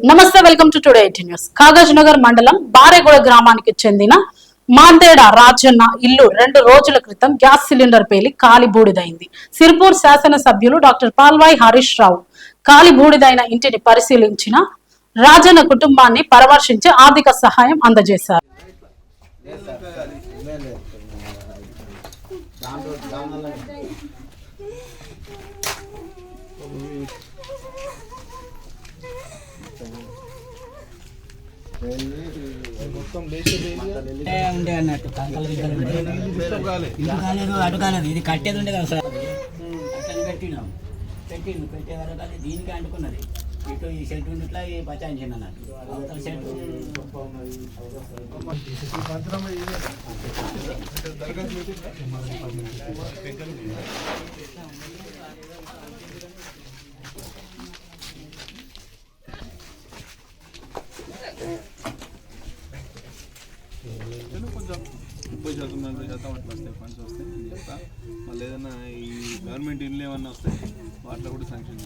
నమస్తే, welcome to today 18 news. Kagaz Nagar మండలం బారేగూడ గ్రామానికి చెందిన మాందేడ రాజన్న ఇల్లు 2 రోజుల క్రితం గ్యాస్ సిలిండర్ పేలి కాలి బూడిదైంది. సిర్పూర్ శాసన సభ్యులు డాక్టర్ పాల్వాయి హరీష్ రావు కాలి బూడిదైన ఇంటిని పరిశీలించిన రాజన్న కుటుంబాన్ని పరామర్శించి ఆర్థిక సహాయం అందజేశారు. ఉండే అన్నట్టు కాలేదు అటు కాలేదు, ఇది కట్టేది ఉండే కదా సార్. అట్లా పెట్టినాం, పెట్టే వరకు అది దీనికి అంటుకున్నది. ఇటు ఈ షెడ్ ఇట్లా ఈ బచాయించింది అన్నట్టు. అవతల షెడ్ కొంచెం 30% అట్లా వస్తాయి, ఫండ్స్ వస్తాయి. నేను చెప్తా మళ్ళీ ఏదైనా ఈ గవర్నమెంట్ ఇల్లు ఏమన్నా వస్తాయి వాటిలో కూడా శాంక్షన్